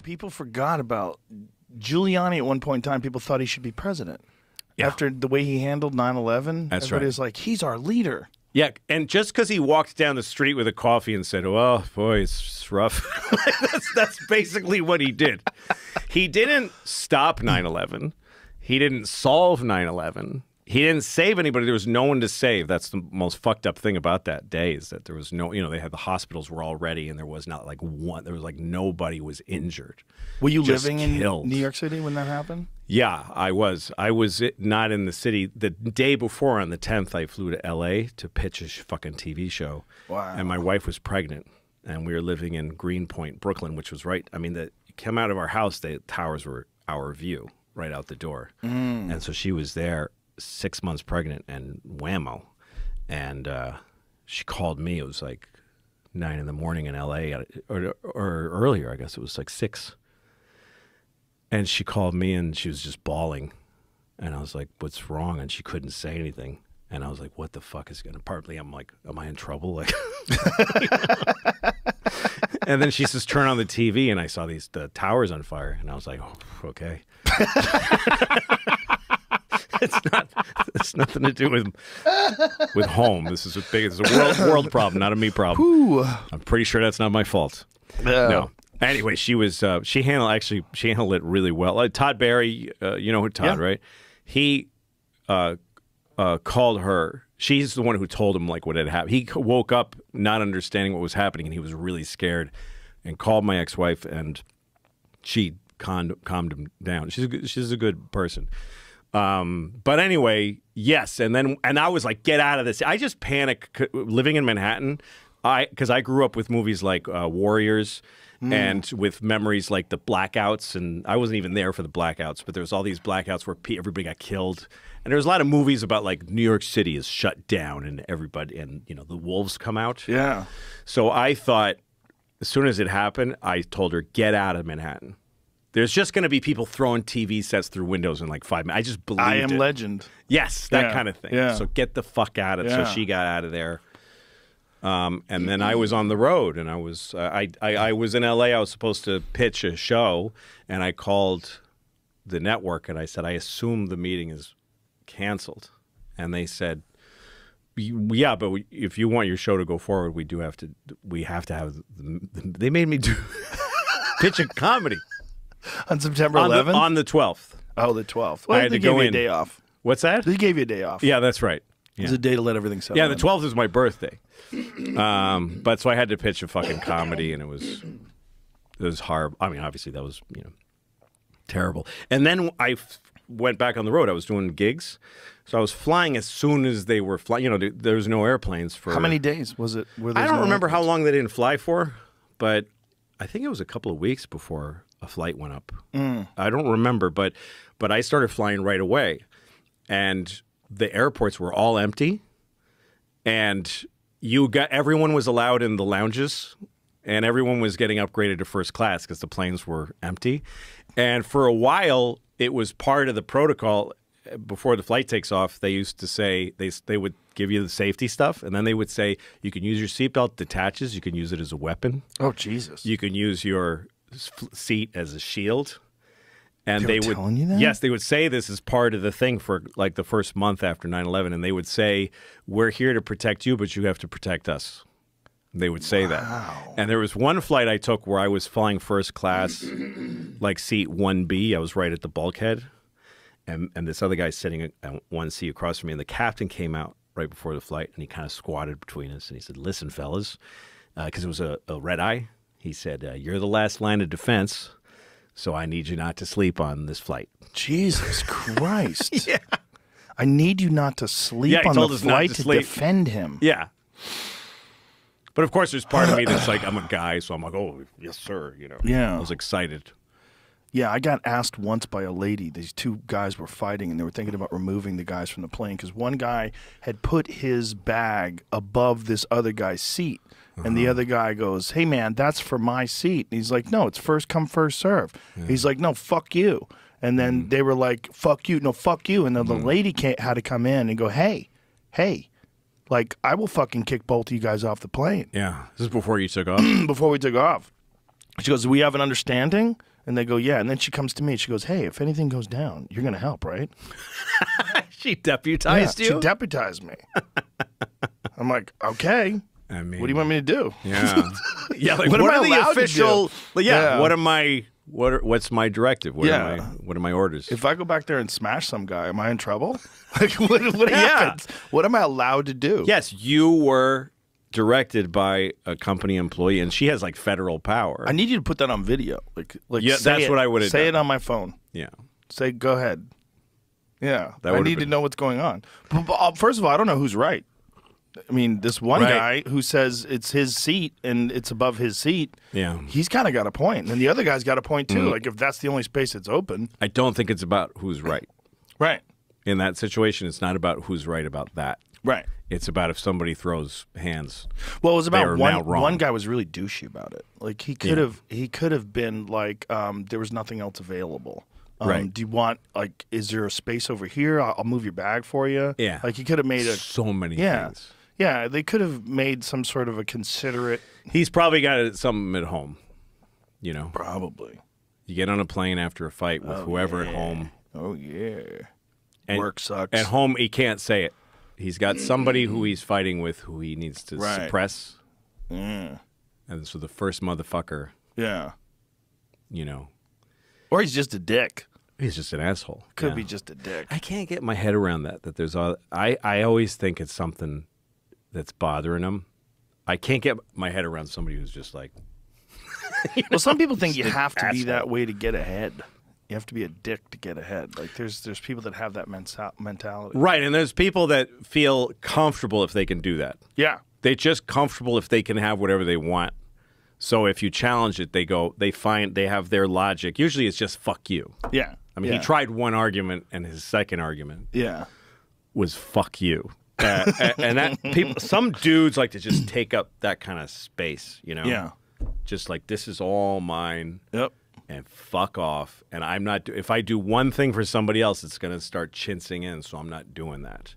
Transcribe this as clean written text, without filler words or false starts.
People forgot about Giuliani at one point in time. People thought he should be president. Yeah. After the way he handled 9/11, everybody was like, he's our leader. Yeah, and just because he walked down the street with a coffee and said, "Oh boy, it's rough," that's basically what he did. He didn't stop 9/11. He didn't solve 9/11. He didn't save anybody. There was no one to save. That's the most fucked up thing about that day is that there was no, they had the hospitals were all ready and there was not like one, there was like nobody was injured. Were you living in New York City when that happened? Yeah, I was. I was not in the city. The day before on the 10th, I flew to L.A. to pitch a fucking TV show. Wow. And my wife was pregnant and we were living in Greenpoint, Brooklyn, which was right. I mean, you come out of our house, the towers were our view right out the door. And so she was there. 6 months pregnant and whammo. And she called me. It was like 9 in the morning in LA or earlier. I guess it was like 6. And she called me and she was just bawling. And I was like, what's wrong? And she couldn't say anything. And I was like, what the fuck is going to, partly I'm like, am I in trouble? Like, and then she says, turn on the TV. And I saw the towers on fire. And I was like, oh, okay. It's nothing to do with home. This is it's a world problem, not a me problem. Ooh. I'm pretty sure that's not my fault. No. Anyway, she handled it really well. Todd Barry, you know who Todd, right? He called her. She's the one who told him like what had happened. He woke up not understanding what was happening, and he was really scared, and called my ex-wife, and she calmed him down. She's a good person. But anyway, yes. And I was like, get out of this. I just panicked living in Manhattan. Because I grew up with movies like Warriors and with memories like the blackouts. And I wasn't even there for the blackouts, but there was all these blackouts where everybody got killed. And there was a lot of movies about like New York City is shut down and everybody, and the wolves come out. Yeah. So I thought as soon as it happened, I told her, get out of Manhattan. There's just going to be people throwing TV sets through windows in like 5 minutes. I just believed I am legend. Yes, that kind of thing. Yeah. So get the fuck out of it. So she got out of there. And then I was on the road, and I was in L.A. I was supposed to pitch a show, and I called the network, and I said, I assume the meeting is canceled. And they said, yeah, but if you want your show to go forward, we have to have, they made me do pitch a comedy. On September 11th? On the 12th. Oh, the 12th. Well, I had to go in. A day off. What's that? They gave you a day off. Yeah, that's right. Yeah. It was a day to let everything settle. Yeah, the 12th is my birthday. But so I had to pitch a fucking comedy, and it was horrible. I mean, obviously that was, terrible. And then I went back on the road. I was doing gigs. So I was flying as soon as they were flying. There was no airplanes for... How many days was it? I don't remember how long they didn't fly for, but I think it was a couple of weeks before a flight went up. I don't remember, but I started flying right away, and the airports were all empty, and everyone was allowed in the lounges, and everyone was getting upgraded to first class because the planes were empty. And for a while, it was part of the protocol. Before the flight takes off, they used to say they would give you the safety stuff, and then they would say you can use your seatbelt, detaches, you can use it as a weapon. Oh, Jesus! You can use your seat as a shield. And they would telling you that? Yes, they would say this is part of the thing for like the first month after 9/11, and they would say, we're here to protect you, but you have to protect us. They would say that. And there was one flight I took where I was flying first class, like seat 1B. I was right at the bulkhead, and this other guy sitting at one seat across from me, and the captain came out right before the flight, and he kind of squatted between us, and he said, listen, fellas, because it was a red eye. He said, you're the last line of defense, so I need you not to sleep on this flight. Jesus Christ. Yeah. I need you not to sleep on the flight to defend him. Yeah. But of course, there's part of me that's like, I'm a guy, so I'm like, oh, yes, sir. Yeah. I was excited. Yeah, I got asked once by a lady. These two guys were fighting, and they were thinking about removing the guys from the plane because one guy had put his bag above this other guy's seat. And the other guy goes, hey, man, that's for my seat. And he's like, no, it's first come, first serve. Yeah. He's like, no, fuck you. And then they were like, fuck you. No, fuck you. And then the lady had to come in and go, hey, like, I will fucking kick both of you guys off the plane. Yeah. This is before you took off? Before we took off. She goes, do we have an understanding? And they go, yeah. And then she comes to me. She goes, hey, if anything goes down, you're going to help, right? She deputized you? She deputized me. I'm like, okay. I mean, what do you want me to do? Yeah. Yeah. Like, what are the official? Yeah. What am I? What's my directive? What are my orders? If I go back there and smash some guy, am I in trouble? Like, what happens? What am I allowed to do? Yes, you were directed by a company employee, and she has like federal power. I need you to put that on video. Like yeah, that's what I would have done. Say it on my phone. Yeah. Say, go ahead. Yeah. I need to know what's going on. But first of all, I don't know who's right. I mean, this one guy who says it's his seat and it's above his seat, he's kind of got a point. And the other guy's got a point, too. Like, if that's the only space that's open. I don't think it's about who's right. Right. In that situation, it's not about who's right about that. Right. It's about if somebody throws hands. Well, it was about one guy was really douchey about it. Like, he could have been like, there was nothing else available. Right. Do you want, like, is there a space over here? I'll move your bag for you. Yeah. Like, he could have made so many things. Yeah, they could have made some sort of a considerate. He's probably got something at home, you know. Probably. You get on a plane after a fight with whoever at home. Oh, yeah. And work sucks. At home, he can't say it. He's got somebody who he's fighting with who he needs to suppress. Yeah. And so the first motherfucker. Yeah. You know. Or he's just a dick. He's just an asshole. Could be just a dick. I can't get my head around that. That there's I always think it's something that's bothering him. I can't get my head around somebody who's just like. Well, some people think you have to be that way to get ahead. You have to be a dick to get ahead. Like there's people that have that mentality. Right, and there's people that feel comfortable if they can do that. Yeah. They're just comfortable if they can have whatever they want. So if you challenge it, they have their logic. Usually it's just fuck you. Yeah. I mean, he tried one argument, and his second argument was fuck you. And that some dudes like to just take up that kind of space, you know? Yeah. Just like, this is all mine. Yep. And fuck off. And I'm not. If I do one thing for somebody else, it's going to start chinsing in. So I'm not doing that.